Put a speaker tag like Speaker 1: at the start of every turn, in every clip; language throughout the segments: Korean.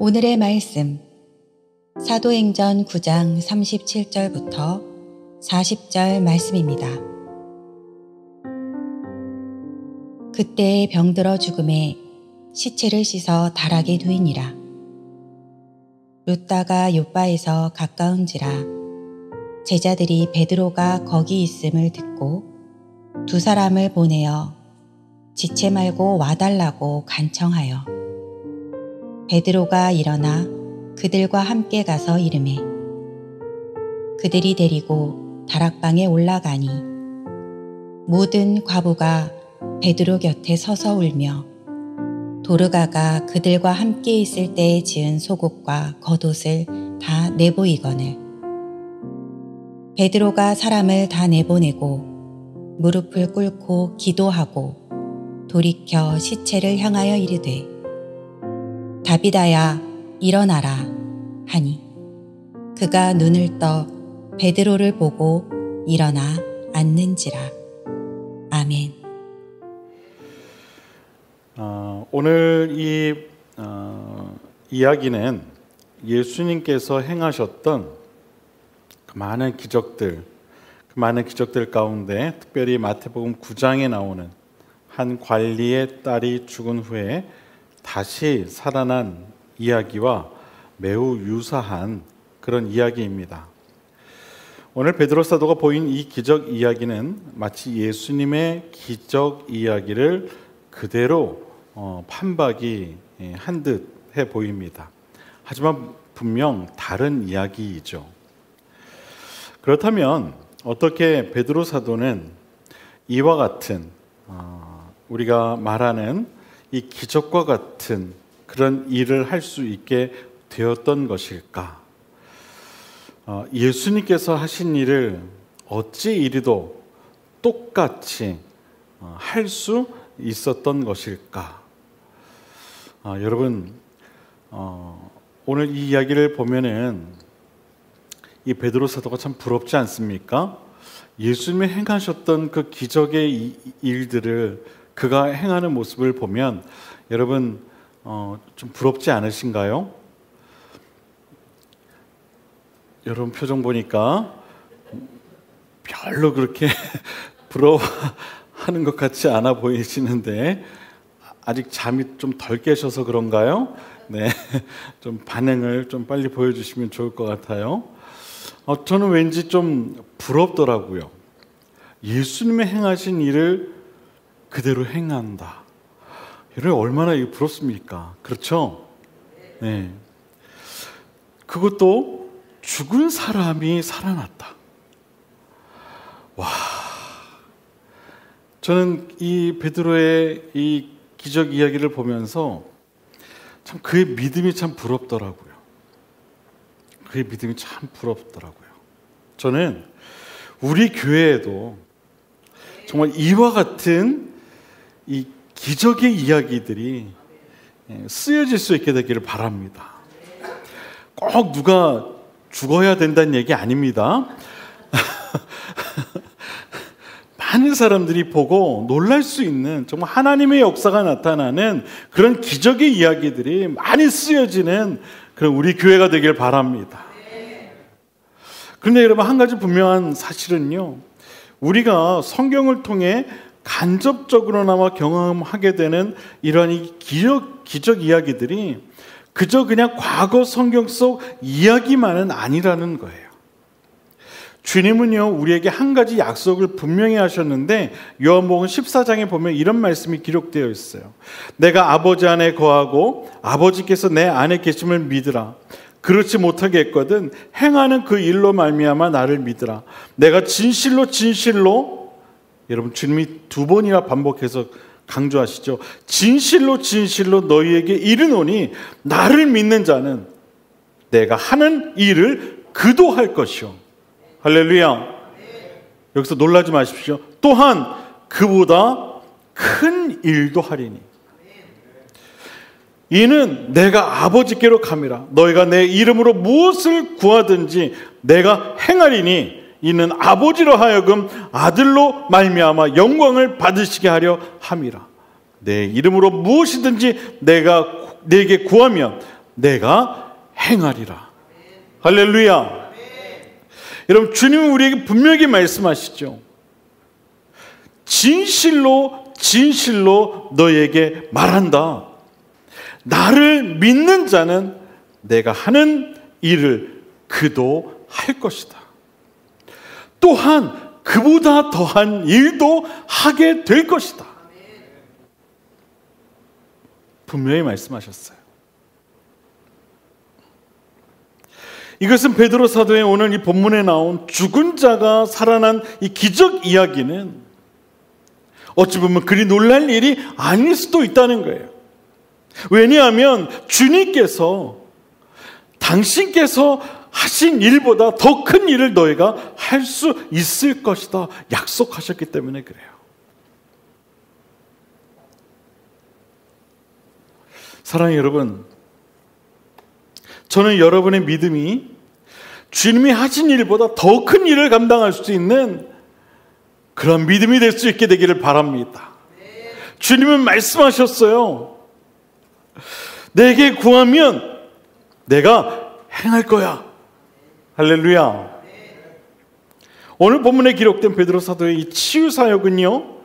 Speaker 1: 오늘의 말씀 사도행전 9장 37절부터 40절 말씀입니다. 그때에 병들어 죽음에 시체를 씻어 다락에 두이니라. 룻다가 욥바에서 가까운지라 제자들이 베드로가 거기 있음을 듣고 두 사람을 보내어 지체 말고 와달라고 간청하여 베드로가 일어나 그들과 함께 가서 이르매 그들이 데리고 다락방에 올라가니 모든 과부가 베드로 곁에 서서 울며 도르가가 그들과 함께 있을 때에 지은 속옷과 겉옷을 다 내보이거늘 베드로가 사람을 다 내보내고 무릎을 꿇고 기도하고 돌이켜 시체를 향하여 이르되 다비다야 일어나라 하니 그가 눈을 떠 베드로를 보고 일어나 앉는지라. 아멘.
Speaker 2: 오늘 이 이야기는 예수님께서 행하셨던 그 많은 기적들 가운데 특별히 마태복음 9장에 나오는 한 관리의 딸이 죽은 후에 다시 살아난 이야기와 매우 유사한 그런 이야기입니다. 오늘 베드로 사도가 보인 이 기적 이야기는 마치 예수님의 기적 이야기를 그대로 판박이 한 듯 해 보입니다. 하지만 분명 다른 이야기이죠. 그렇다면 어떻게 베드로 사도는 이와 같은 우리가 말하는 이 기적과 같은 그런 일을 할 수 있게 되었던 것일까? 예수님께서 하신 일을 어찌 이리도 똑같이 할 수 있었던 것일까? 여러분, 오늘 이 이야기를 보면은 이 베드로 사도가 참 부럽지 않습니까? 예수님이 행하셨던 그 기적의 일들을 그가 행하는 모습을 보면 여러분 좀 부럽지 않으신가요? 여러분 표정 보니까 별로 그렇게 부러워하는 것 같지 않아 보이시는데 아직 잠이 좀 덜 깨셔서 그런가요? 네, 좀 반응을 좀 빨리 보여주시면 좋을 것 같아요. 저는 왠지 좀 부럽더라고요. 예수님의 행하신 일을 그대로 행한다. 여러분 얼마나 부럽습니까? 그렇죠? 네. 그것도 죽은 사람이 살아났다. 와, 저는 이 베드로의 이 기적 이야기를 보면서 참 그의 믿음이 참 부럽더라고요. 그의 믿음이 참 부럽더라고요. 저는 우리 교회에도 정말 이와 같은 이 기적의 이야기들이 쓰여질 수 있게 되기를 바랍니다. 꼭 누가 죽어야 된다는 얘기 아닙니다. 많은 사람들이 보고 놀랄 수 있는 정말 하나님의 역사가 나타나는 그런 기적의 이야기들이 많이 쓰여지는 그런 우리 교회가 되길 바랍니다. 그런데 여러분 한 가지 분명한 사실은요, 우리가 성경을 통해 간접적으로나마 경험하게 되는 이러한 이 기적 이야기들이 그저 그냥 과거 성경 속 이야기만은 아니라는 거예요. 주님은요 우리에게 한 가지 약속을 분명히 하셨는데 요한복음 14장에 보면 이런 말씀이 기록되어 있어요. 내가 아버지 안에 거하고 아버지께서 내 안에 계심을 믿으라. 그렇지 못하게 했거든 행하는 그 일로 말미암아 나를 믿으라. 내가 진실로 여러분 주님이 두 번이나 반복해서 강조하시죠. 진실로 너희에게 이르노니 나를 믿는 자는 내가 하는 일을 그도 할 것이요. 할렐루야. 여기서 놀라지 마십시오. 또한 그보다 큰 일도 하리니 이는 내가 아버지께로 감이라. 너희가 내 이름으로 무엇을 구하든지 내가 행하리니 이는 아버지로 하여금 아들로 말미암아 영광을 받으시게 하려 함이라. 내 이름으로 무엇이든지 내가 내게 구하면 내가 행하리라. 할렐루야. 여러분, 주님은 우리에게 분명히 말씀하시죠. 진실로 진실로 너에게 말한다. 나를 믿는 자는 내가 하는 일을 그도 할 것이다. 또한 그보다 더한 일도 하게 될 것이다. 분명히 말씀하셨어요. 이것은 베드로 사도의 오늘 이 본문에 나온 죽은 자가 살아난 이 기적 이야기는 어찌 보면 그리 놀랄 일이 아닐 수도 있다는 거예요. 왜냐하면 주님께서 당신께서 하신 일보다 더 큰 일을 너희가 할 수 있을 것이다 약속하셨기 때문에 그래요. 사랑하는 여러분, 저는 여러분의 믿음이 주님이 하신 일보다 더 큰 일을 감당할 수 있는 그런 믿음이 될 수 있게 되기를 바랍니다. 주님은 말씀하셨어요. 내게 구하면 내가 행할 거야. 할렐루야. 오늘 본문에 기록된 베드로 사도의 이 치유 사역은요,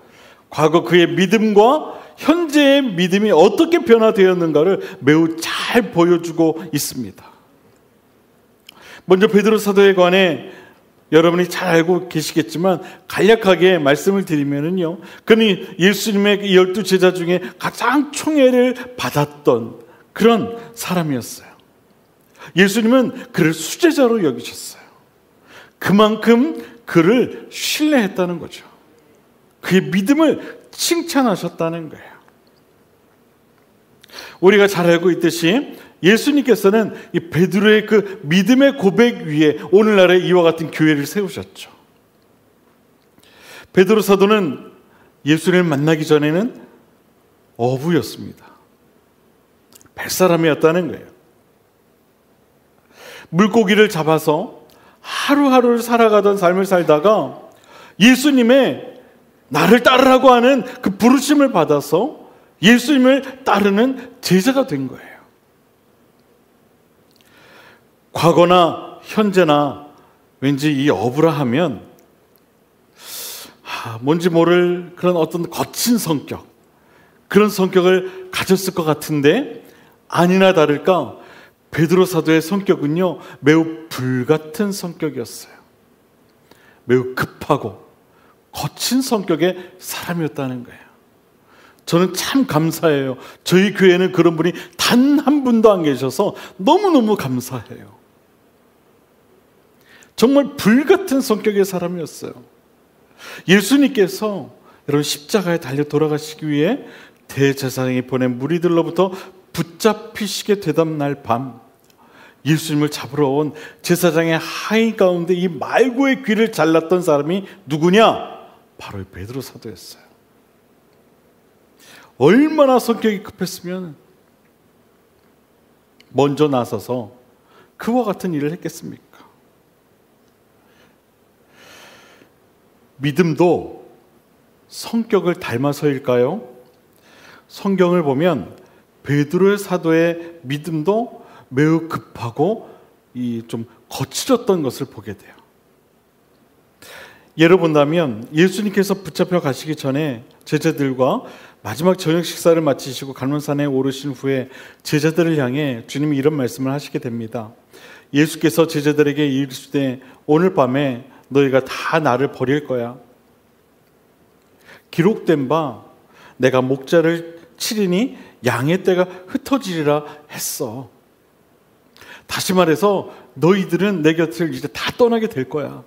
Speaker 2: 과거 그의 믿음과 현재의 믿음이 어떻게 변화되었는가를 매우 잘 보여주고 있습니다. 먼저 베드로 사도에 관해 여러분이 잘 알고 계시겠지만 간략하게 말씀을 드리면은요, 그는 예수님의 12 제자 중에 가장 총애를 받았던 그런 사람이었어요. 예수님은 그를 수제자로 여기셨어요. 그만큼 그를 신뢰했다는 거죠. 그의 믿음을 칭찬하셨다는 거예요. 우리가 잘 알고 있듯이 예수님께서는 이 베드로의 그 믿음의 고백 위에 오늘날의 이와 같은 교회를 세우셨죠. 베드로 사도는 예수님을 만나기 전에는 어부였습니다. 뱃사람이었다는 거예요. 물고기를 잡아서 하루하루를 살아가던 삶을 살다가 예수님의 나를 따르라고 하는 그 부르심을 받아서 예수님을 따르는 제자가 된 거예요. 과거나 현재나 왠지 이 어부라 하면 뭔지 모를 그런 어떤 거친 성격, 그런 성격을 가졌을 것 같은데 아니나 다를까 베드로 사도의 성격은요 매우 불같은 성격이었어요. 매우 급하고 거친 성격의 사람이었다는 거예요. 저는 참 감사해요. 저희 교회는 그런 분이 단 한 분도 안 계셔서 너무너무 감사해요. 정말 불같은 성격의 사람이었어요. 예수님께서 여러분 십자가에 달려 돌아가시기 위해 대제사장이 보낸 무리들로부터 붙잡히시게 되던 날 밤 예수님을 잡으러 온 제사장의 하인 가운데 이 말고의 귀를 잘랐던 사람이 누구냐? 바로 베드로 사도였어요. 얼마나 성격이 급했으면 먼저 나서서 그와 같은 일을 했겠습니까? 믿음도 성격을 닮아서일까요? 성경을 보면 베드로의 사도의 믿음도 매우 급하고 좀 거칠었던 것을 보게 돼요. 예를 본다면 예수님께서 붙잡혀 가시기 전에 제자들과 마지막 저녁 식사를 마치시고 갈멜산에 오르신 후에 제자들을 향해 주님이 이런 말씀을 하시게 됩니다. 예수께서 제자들에게 이르시되 오늘 밤에 너희가 다 나를 버릴 거야. 기록된 바 내가 목자를 치리니 양의 떼가 흩어지리라 했어. 다시 말해서 너희들은 내 곁을 이제 다 떠나게 될 거야.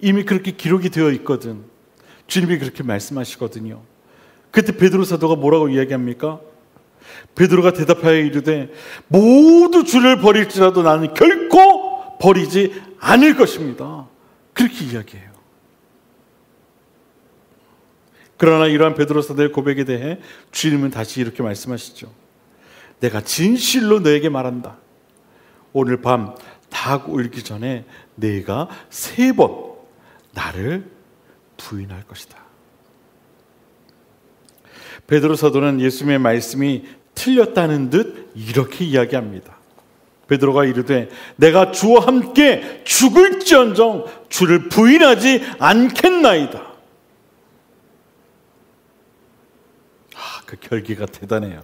Speaker 2: 이미 그렇게 기록이 되어 있거든. 주님이 그렇게 말씀하시거든요. 그때 베드로 사도가 뭐라고 이야기합니까? 베드로가 대답하여 이르되 모두 주를 버릴지라도 나는 결코 버리지 않을 것입니다. 그렇게 이야기해요. 그러나 이러한 베드로 사도의 고백에 대해 주님은 다시 이렇게 말씀하시죠. 내가 진실로 너에게 말한다. 오늘 밤 닭 울기 전에 네가 3번 나를 부인할 것이다. 베드로 사도는 예수님의 말씀이 틀렸다는 듯 이렇게 이야기합니다. 베드로가 이르되 내가 주와 함께 죽을지언정 주를 부인하지 않겠나이다. 그 결기가 대단해요.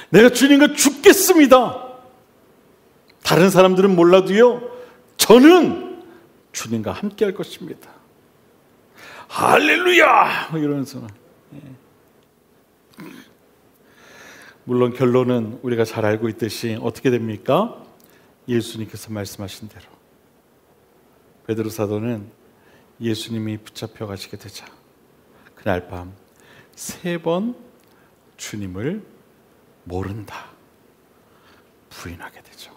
Speaker 2: 내가 주님과 죽겠습니다. 다른 사람들은 몰라도요, 저는 주님과 함께 할 것입니다. 할렐루야! 이러면서. 물론 결론은 우리가 잘 알고 있듯이 어떻게 됩니까? 예수님께서 말씀하신 대로 베드로 사도는 예수님이 붙잡혀 가시게 되자 그날 밤 3번 주님을 모른다 부인하게 되죠.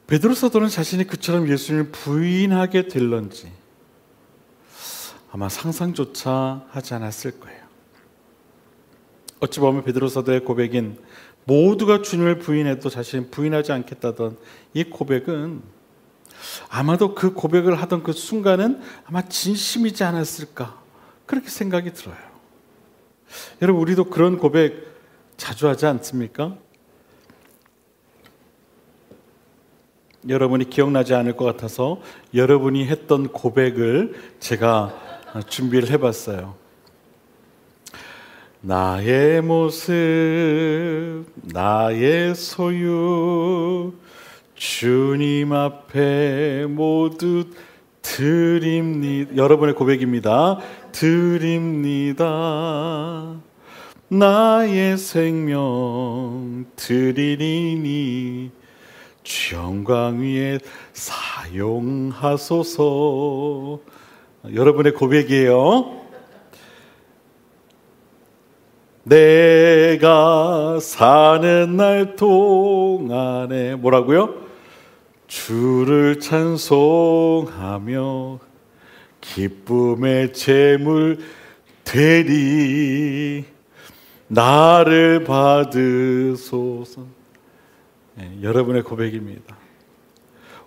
Speaker 2: 베드로 사도는 자신이 그처럼 예수님을 부인하게 될런지 아마 상상조차 하지 않았을 거예요. 어찌 보면 베드로 사도의 고백인 모두가 주님을 부인해도 자신은 부인하지 않겠다던 이 고백은 아마도 그 고백을 하던 그 순간은 아마 진심이지 않았을까 그렇게 생각이 들어요. 여러분, 우리도 그런 고백 자주 하지 않습니까? 여러분이 기억나지 않을 것 같아서 여러분이 했던 고백을 제가 준비를 해봤어요. 나의 모습, 나의 소유, 주님 앞에 모두 드립니다. 여러분의 고백입니다. 드립니다. 나의 생명 드리리니 주 영광 위에 사용하소서. 여러분의 고백이에요. 내가 사는 날 동안에 뭐라고요? 주를 찬송하며 기쁨의 제물 되리 나를 받으소서. 여러분의 고백입니다.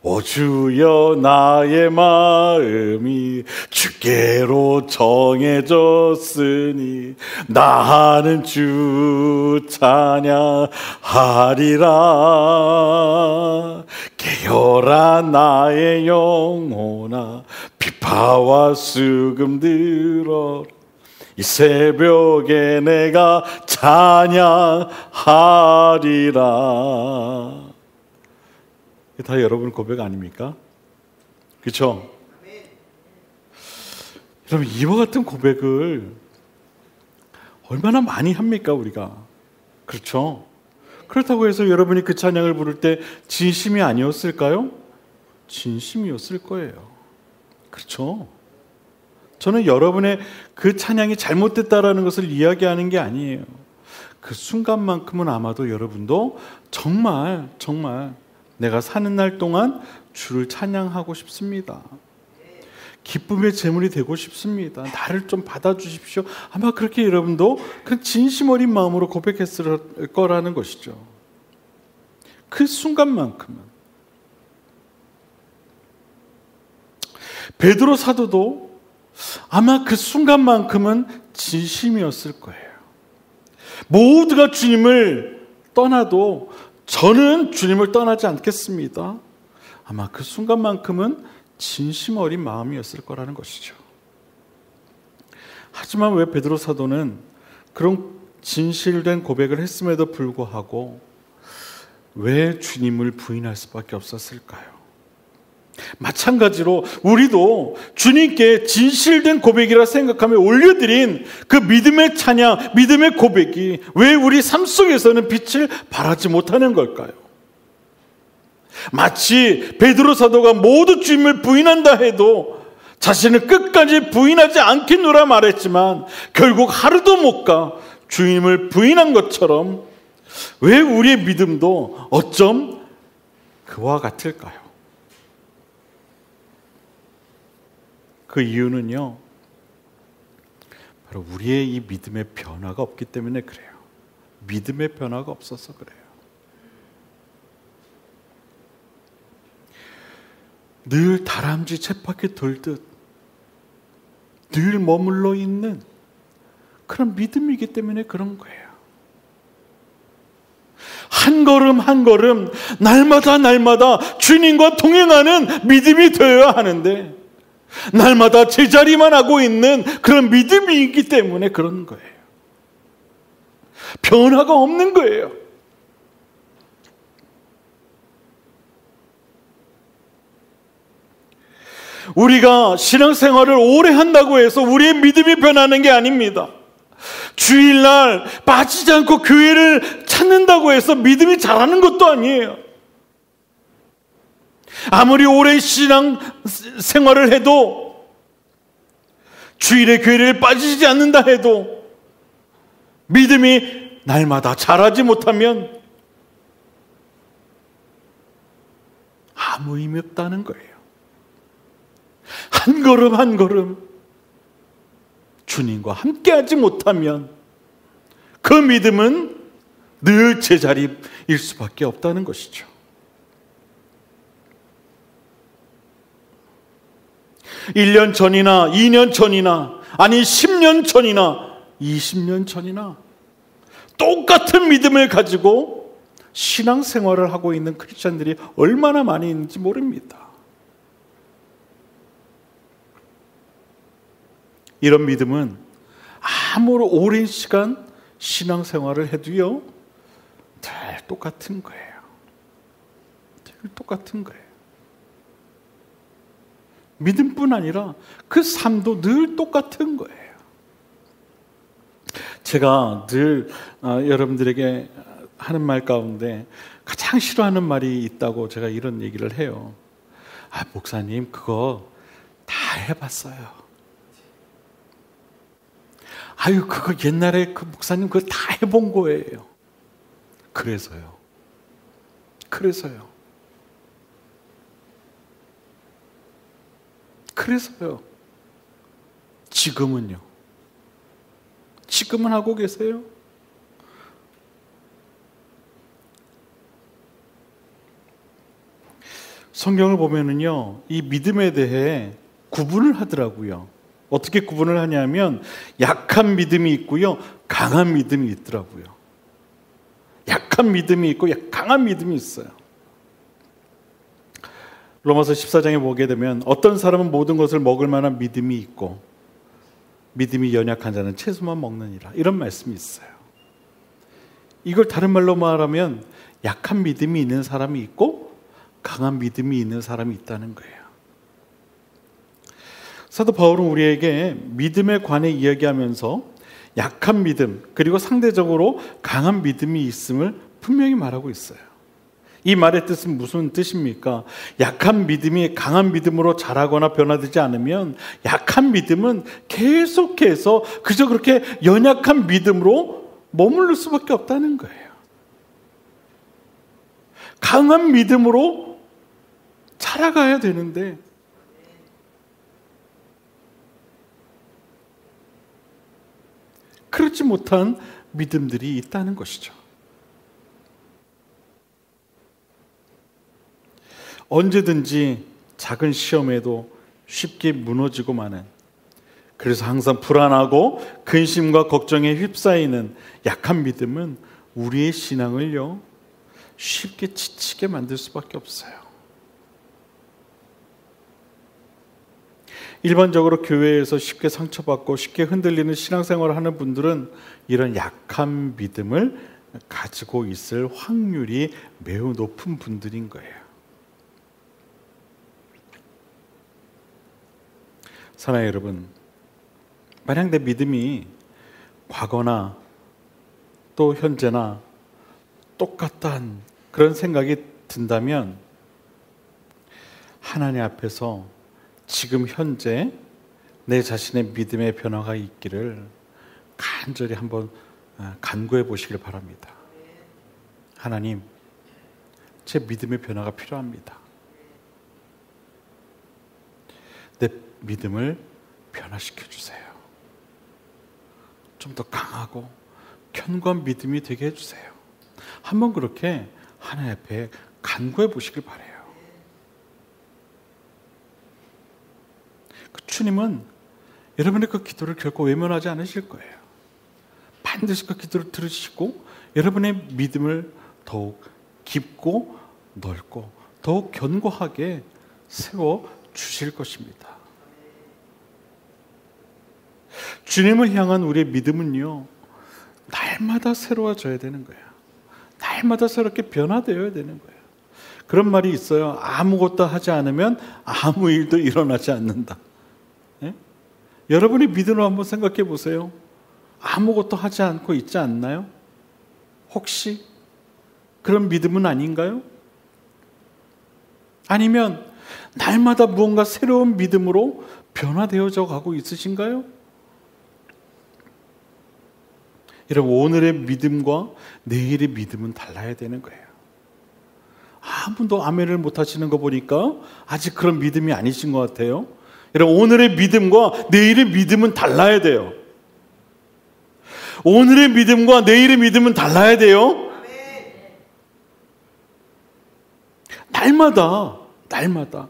Speaker 2: 오 주여 나의 마음이 주께로 정해졌으니 나는 주 찬양하리라. 깨어라 나의 영혼아 비파와 수금 들어 이 새벽에 내가 찬양하리라. 다 여러분 고백 아닙니까? 그렇죠? 여러분, 이와 같은 고백을 얼마나 많이 합니까 우리가? 그렇죠? 그렇다고 해서 여러분이 그 찬양을 부를 때 진심이 아니었을까요? 진심이었을 거예요. 그렇죠? 저는 여러분의 그 찬양이 잘못됐다라는 것을 이야기하는 게 아니에요. 그 순간만큼은 아마도 여러분도 정말 내가 사는 날 동안 주를 찬양하고 싶습니다. 기쁨의 제물이 되고 싶습니다. 나를 좀 받아주십시오. 아마 그렇게 여러분도 그 진심 어린 마음으로 고백했을 거라는 것이죠. 그 순간만큼은. 베드로 사도도 아마 그 순간만큼은 진심이었을 거예요. 모두가 주님을 떠나도 저는 주님을 떠나지 않겠습니다. 아마 그 순간만큼은 진심 어린 마음이었을 거라는 것이죠. 하지만 왜 베드로 사도는 그런 진실된 고백을 했음에도 불구하고 왜 주님을 부인할 수밖에 없었을까요? 마찬가지로 우리도 주님께 진실된 고백이라 생각하며 올려드린 그 믿음의 찬양, 믿음의 고백이 왜 우리 삶 속에서는 빛을 발하지 못하는 걸까요? 마치 베드로 사도가 모두 주님을 부인한다 해도 자신을 끝까지 부인하지 않겠노라 말했지만 결국 하루도 못 가 주님을 부인한 것처럼 왜 우리의 믿음도 어쩜 그와 같을까요? 그 이유는요, 바로 우리의 이 믿음의 변화가 없기 때문에 그래요. 믿음의 변화가 없어서 그래요. 늘 다람쥐 쳇바퀴 돌듯 늘 머물러 있는 그런 믿음이기 때문에 그런 거예요. 한 걸음 한 걸음 날마다 날마다 주님과 동행하는 믿음이 되어야 하는데 날마다 제자리만 하고 있는 그런 믿음이 있기 때문에 그런 거예요. 변화가 없는 거예요. 우리가 신앙생활을 오래 한다고 해서 우리의 믿음이 변하는 게 아닙니다. 주일날 빠지지 않고 교회를 찾는다고 해서 믿음이 자라는 것도 아니에요. 아무리 오랜 신앙생활을 해도 주일에 교회를 빠지지 않는다 해도 믿음이 날마다 자라지 못하면 아무 의미 없다는 거예요. 한 걸음 한 걸음 주님과 함께하지 못하면 그 믿음은 늘 제자리일 수밖에 없다는 것이죠. 1년 전이나 2년 전이나 아니 10년 전이나 20년 전이나 똑같은 믿음을 가지고 신앙생활을 하고 있는 크리스천들이 얼마나 많이 있는지 모릅니다. 이런 믿음은 아무리 오랜 시간 신앙생활을 해도요 늘 똑같은 거예요. 늘 똑같은 거예요. 믿음뿐 아니라 그 삶도 늘 똑같은 거예요. 제가 늘 여러분들에게 하는 말 가운데 가장 싫어하는 말이 있다고 제가 이런 얘기를 해요. 목사님 그거 다 해봤어요. 그거 옛날에 그 목사님 그거 다 해본 거예요. 그래서요. 지금은요? 지금은 하고 계세요? 성경을 보면은요, 이 믿음에 대해 구분을 하더라고요. 어떻게 구분을 하냐면 약한 믿음이 있고요, 강한 믿음이 있더라고요. 약한 믿음이 있고 강한 믿음이 있어요. 로마서 14장에 보게 되면 어떤 사람은 모든 것을 먹을 만한 믿음이 있고 믿음이 연약한 자는 채소만 먹느니라, 이런 말씀이 있어요. 이걸 다른 말로 말하면 약한 믿음이 있는 사람이 있고 강한 믿음이 있는 사람이 있다는 거예요. 사도 바울은 우리에게 믿음에 관해 이야기하면서 약한 믿음 그리고 상대적으로 강한 믿음이 있음을 분명히 말하고 있어요. 이 말의 뜻은 무슨 뜻입니까? 약한 믿음이 강한 믿음으로 자라거나 변화되지 않으면 약한 믿음은 계속해서 그저 그렇게 연약한 믿음으로 머무를 수밖에 없다는 거예요. 강한 믿음으로 자라가야 되는데 그렇지 못한 믿음들이 있다는 것이죠. 언제든지 작은 시험에도 쉽게 무너지고 마는, 그래서 항상 불안하고 근심과 걱정에 휩싸이는 약한 믿음은 우리의 신앙을요 쉽게 지치게 만들 수밖에 없어요. 일반적으로 교회에서 쉽게 상처받고 쉽게 흔들리는 신앙생활을 하는 분들은 이런 약한 믿음을 가지고 있을 확률이 매우 높은 분들인 거예요. 사랑하는 여러분, 만약 내 믿음이 과거나 또 현재나 똑같다는 그런 생각이 든다면 하나님 앞에서 지금 현재 내 자신의 믿음의 변화가 있기를 간절히 한번 간구해 보시길 바랍니다. 하나님, 제 믿음의 변화가 필요합니다. 내 믿음을 변화시켜 주세요. 좀 더 강하고 견고한 믿음이 되게 해주세요. 한번 그렇게 하나님 앞에 간구해 보시길 바라요. 주님은 여러분의 그 기도를 결코 외면하지 않으실 거예요. 반드시 그 기도를 들으시고 여러분의 믿음을 더욱 깊고 넓고 더욱 견고하게 세워 주실 것입니다. 주님을 향한 우리의 믿음은요, 날마다 새로워져야 되는 거예요. 날마다 새롭게 변화되어야 되는 거예요. 그런 말이 있어요. 아무것도 하지 않으면 아무 일도 일어나지 않는다. 예? 여러분의 믿음을 한번 생각해 보세요. 아무것도 하지 않고 있지 않나요? 혹시 그런 믿음은 아닌가요? 아니면 날마다 무언가 새로운 믿음으로 변화되어져 가고 있으신가요? 여러분, 오늘의 믿음과 내일의 믿음은 달라야 되는 거예요. 아무도 아멘을 못 하시는 거 보니까 아직 그런 믿음이 아니신 것 같아요. 여러분, 오늘의 믿음과 내일의 믿음은 달라야 돼요. 오늘의 믿음과 내일의 믿음은 달라야 돼요. 날마다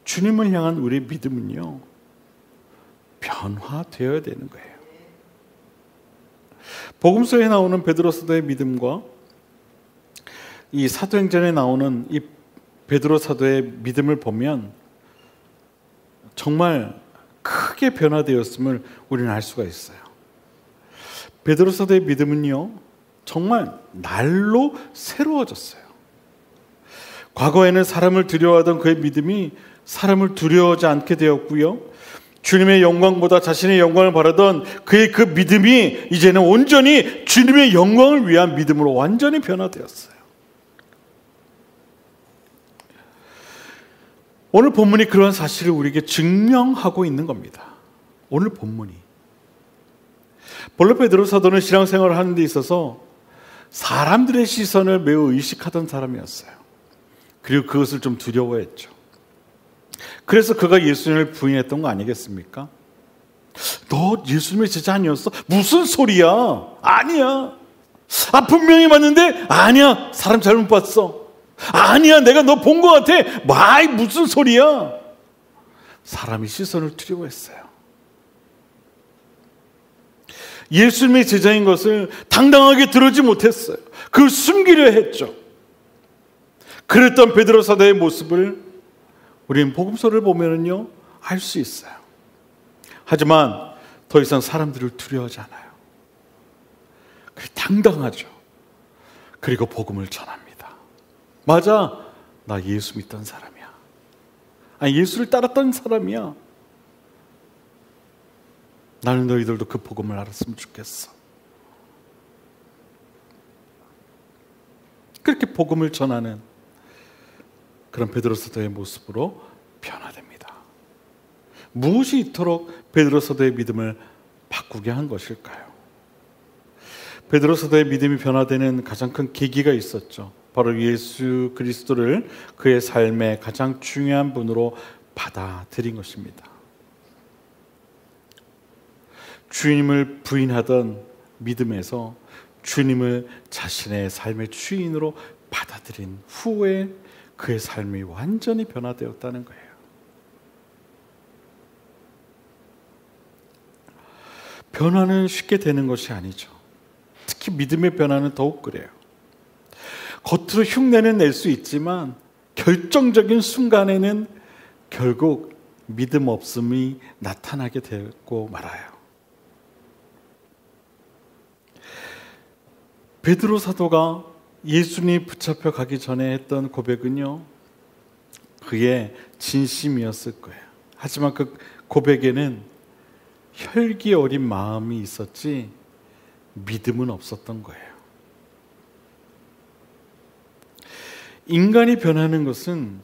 Speaker 2: 주님을 향한 우리의 믿음은요, 변화되어야 되는 거예요. 복음서에 나오는 베드로 사도의 믿음과 이 사도행전에 나오는 이 베드로 사도의 믿음을 보면 정말 크게 변화되었음을 우리는 알 수가 있어요. 베드로 사도의 믿음은요, 정말 날로 새로워졌어요. 과거에는 사람을 두려워하던 그의 믿음이 사람을 두려워하지 않게 되었고요, 주님의 영광보다 자신의 영광을 바라던 그의 그 믿음이 이제는 온전히 주님의 영광을 위한 믿음으로 완전히 변화되었어요. 오늘 본문이 그런 사실을 우리에게 증명하고 있는 겁니다. 오늘 본문이. 본래 베드로 사도는 신앙생활을 하는 데 있어서 사람들의 시선을 매우 의식하던 사람이었어요. 그리고 그것을 좀 두려워했죠. 그래서 그가 예수님을 부인했던 거 아니겠습니까? 너 예수님의 제자 아니었어? 무슨 소리야? 아니야. 분명히 봤는데 아니야. 사람 잘못 봤어. 아니야. 내가 너 본 것 같아. 마이 무슨 소리야? 사람이 시선을 두려워했어요. 예수님의 제자인 것을 당당하게 들어지 못했어요. 그걸 숨기려 했죠. 그랬던 베드로 사도의 모습을 우리는 복음서를 보면은요, 알 수 있어요. 하지만 더 이상 사람들을 두려워하지 않아요. 당당하죠. 그리고 복음을 전합니다. 맞아, 나 예수 믿던 사람이야. 예수를 따랐던 사람이야. 나는 너희들도 그 복음을 알았으면 좋겠어. 그렇게 복음을 전하는 그런 베드로 사도의 모습으로 변화됩니다. 무엇이 이토록 베드로 사도의 믿음을 바꾸게 한 것일까요? 베드로 사도의 믿음이 변화되는 가장 큰 계기가 있었죠. 바로 예수 그리스도를 그의 삶의 가장 중요한 분으로 받아들인 것입니다. 주님을 부인하던 믿음에서 주님을 자신의 삶의 주인으로 받아들인 후에 그의 삶이 완전히 변화되었다는 거예요. 변화는 쉽게 되는 것이 아니죠. 특히 믿음의 변화는 더욱 그래요. 겉으로 흉내는 낼 수 있지만 결정적인 순간에는 결국 믿음 없음이 나타나게 되고 말아요. 베드로 사도가 예수님이 붙잡혀 가기 전에 했던 고백은요, 그의 진심이었을 거예요. 하지만 그 고백에는 혈기 어린 마음이 있었지 믿음은 없었던 거예요. 인간이 변하는 것은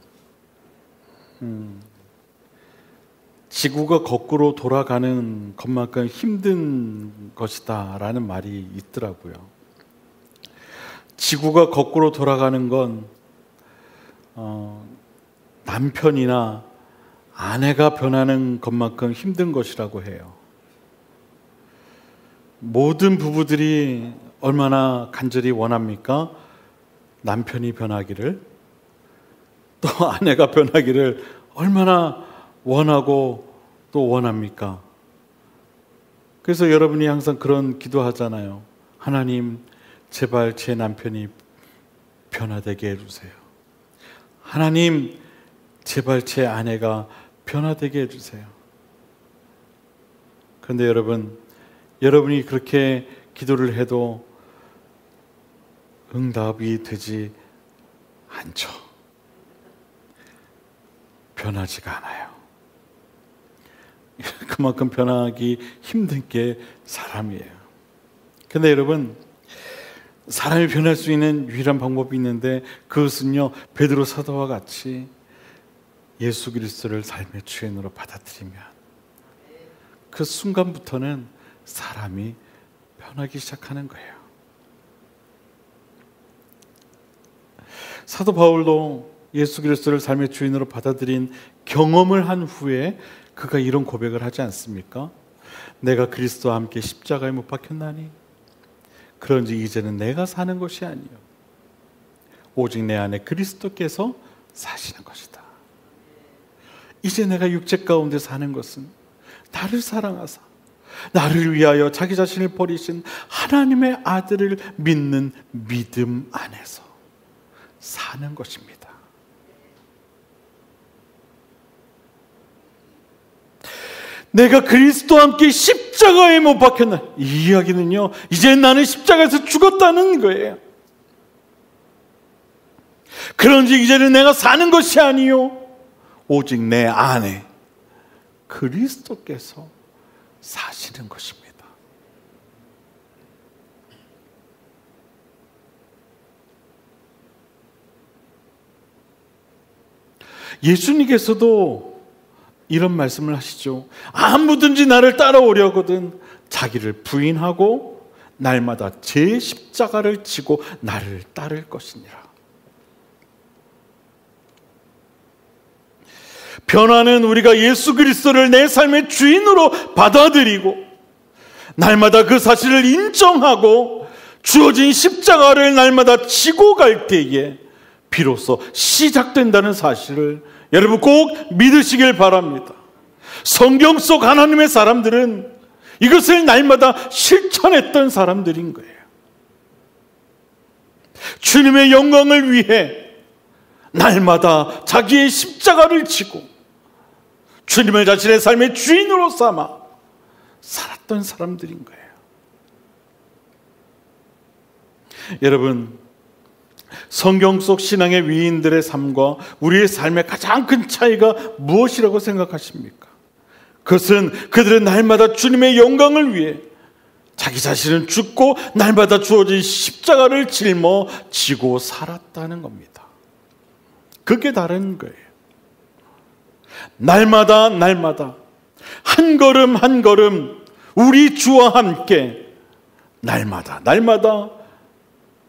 Speaker 2: 지구가 거꾸로 돌아가는 것만큼 힘든 것이다 라는 말이 있더라고요. 지구가 거꾸로 돌아가는 건 남편이나 아내가 변하는 것만큼 힘든 것이라고 해요. 모든 부부들이 얼마나 간절히 원합니까? 남편이 변하기를, 또 아내가 변하기를 얼마나 원하고 또 원합니까? 그래서 여러분이 항상 그런 기도하잖아요. 하나님, 제발 제 남편이 변화되게 해주세요. 하나님, 제발 제 아내가 변화되게 해주세요. 그런데 여러분이 그렇게 기도를 해도 응답이 되지 않죠. 변하지가 않아요. 그만큼 변하기 힘든 게 사람이에요. 근데 여러분, 사람이 변할 수 있는 유일한 방법이 있는데, 그것은요, 베드로 사도와 같이 예수 그리스도를 삶의 주인으로 받아들이면 그 순간부터는 사람이 변하기 시작하는 거예요. 사도 바울도 예수 그리스도를 삶의 주인으로 받아들인 경험을 한 후에 그가 이런 고백을 하지 않습니까? 내가 그리스도와 함께 십자가에 못 박혔나니 그런지 이제는 내가 사는 것이 아니요 오직 내 안에 그리스도께서 사시는 것이다. 이제 내가 육체 가운데 사는 것은 나를 사랑하사 나를 위하여 자기 자신을 버리신 하나님의 아들을 믿는 믿음 안에서 사는 것입니다. 내가 그리스도와 함께 십자가에 못 박혔나, 이 이야기는요, 이제 나는 십자가에서 죽었다는 거예요. 그런지 이제는 내가 사는 것이 아니요 오직 내 안에 그리스도께서 사시는 것입니다. 예수님께서도 이런 말씀을 하시죠. 아무든지 나를 따라오려거든 자기를 부인하고 날마다 제 십자가를 지고 나를 따를 것이니라. 변화는 우리가 예수 그리스도를 내 삶의 주인으로 받아들이고 날마다 그 사실을 인정하고 주어진 십자가를 날마다 지고 갈 때에 비로소 시작된다는 사실을 여러분 꼭 믿으시길 바랍니다. 성경 속 하나님의 사람들은 이것을 날마다 실천했던 사람들인 거예요. 주님의 영광을 위해 날마다 자기의 십자가를 지고 주님을 자신의 삶의 주인으로 삼아 살았던 사람들인 거예요. 여러분, 성경 속 신앙의 위인들의 삶과 우리의 삶의 가장 큰 차이가 무엇이라고 생각하십니까? 그것은 그들은 날마다 주님의 영광을 위해 자기 자신은 죽고 날마다 주어진 십자가를 짊어지고 살았다는 겁니다. 그게 다른 거예요. 날마다 한 걸음 한 걸음 우리 주와 함께 날마다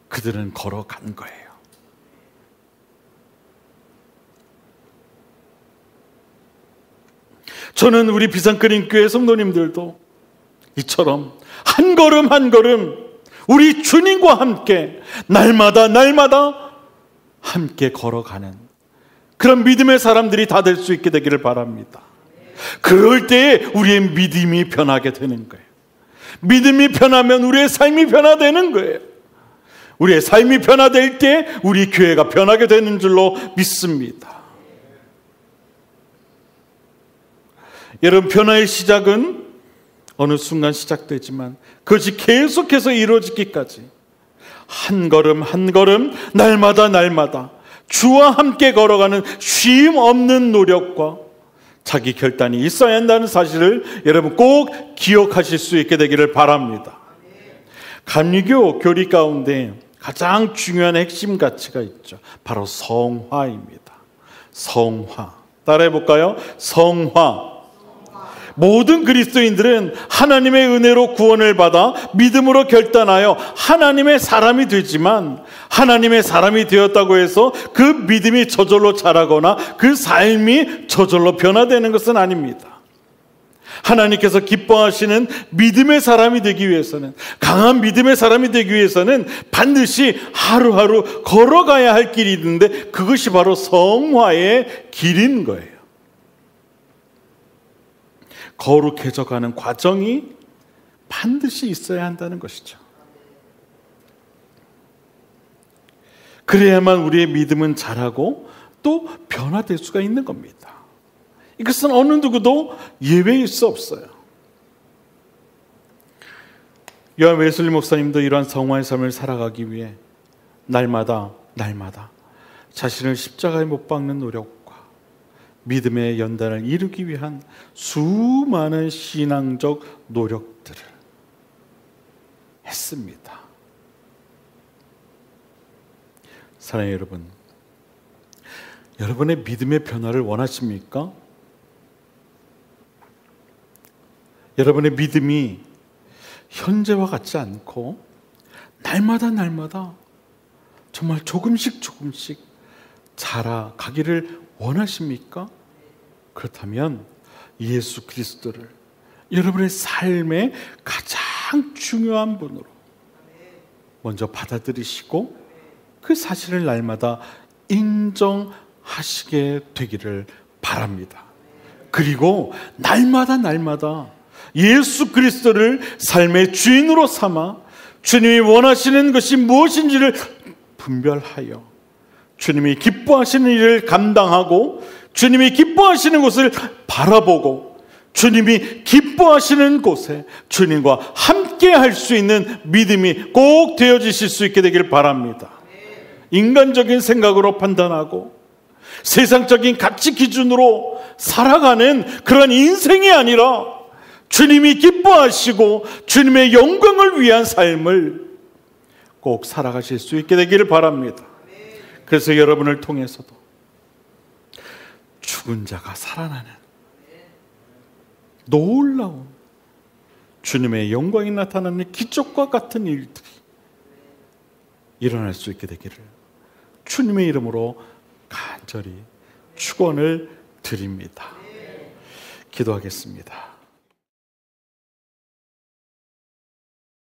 Speaker 2: 그들은 걸어간 거예요. 저는 우리 비상크림교회 성도님들도 이처럼 한 걸음 한 걸음 우리 주님과 함께 날마다 함께 걸어가는 그런 믿음의 사람들이 다 될 수 있게 되기를 바랍니다. 그럴 때에 우리의 믿음이 변하게 되는 거예요. 믿음이 변하면 우리의 삶이 변화되는 거예요. 우리의 삶이 변화될 때 우리 교회가 변하게 되는 줄로 믿습니다. 여러분, 변화의 시작은 어느 순간 시작되지만 그것이 계속해서 이루어지기까지 한 걸음 한 걸음 날마다 주와 함께 걸어가는 쉼 없는 노력과 자기 결단이 있어야 한다는 사실을 여러분 꼭 기억하실 수 있게 되기를 바랍니다. 감리교 교리 가운데 가장 중요한 핵심 가치가 있죠. 바로 성화입니다. 성화. 따라해 볼까요? 성화. 모든 그리스도인들은 하나님의 은혜로 구원을 받아 믿음으로 결단하여 하나님의 사람이 되지만 하나님의 사람이 되었다고 해서 그 믿음이 저절로 자라거나 그 삶이 저절로 변화되는 것은 아닙니다. 하나님께서 기뻐하시는 믿음의 사람이 되기 위해서는, 강한 믿음의 사람이 되기 위해서는 반드시 하루하루 걸어가야 할 길이 있는데 그것이 바로 성화의 길인 거예요. 거룩해져가는 과정이 반드시 있어야 한다는 것이죠. 그래야만 우리의 믿음은 자라고 또 변화될 수가 있는 겁니다. 이것은 어느 누구도 예외일 수 없어요. 요한 웨슬리 목사님도 이러한 성화의 삶을 살아가기 위해 날마다 자신을 십자가에 못 박는 노력과 믿음의 연단을 이루기 위한 수많은 신앙적 노력들을 했습니다. 사랑하는 여러분, 여러분의 믿음의 변화를 원하십니까? 여러분의 믿음이 현재와 같지 않고 날마다 정말 조금씩 자라가기를 원하십니까? 그렇다면 예수 그리스도를 여러분의 삶의 가장 중요한 분으로 먼저 받아들이시고 그 사실을 날마다 인정하시게 되기를 바랍니다. 그리고 날마다 예수 그리스도를 삶의 주인으로 삼아 주님이 원하시는 것이 무엇인지를 분별하여 주님이 기뻐하시는 일을 감당하고 주님이 기뻐하시는 곳을 바라보고 주님이 기뻐하시는 곳에 주님과 함께 할 수 있는 믿음이 꼭 되어지실 수 있게 되길 바랍니다. 인간적인 생각으로 판단하고 세상적인 가치 기준으로 살아가는 그런 인생이 아니라 주님이 기뻐하시고 주님의 영광을 위한 삶을 꼭 살아가실 수 있게 되기를 바랍니다. 그래서 여러분을 통해서도 죽은 자가 살아나는 놀라운 주님의 영광이 나타나는 기적과 같은 일들이 일어날 수 있게 되기를 주님의 이름으로 간절히 축원을 드립니다. 기도하겠습니다.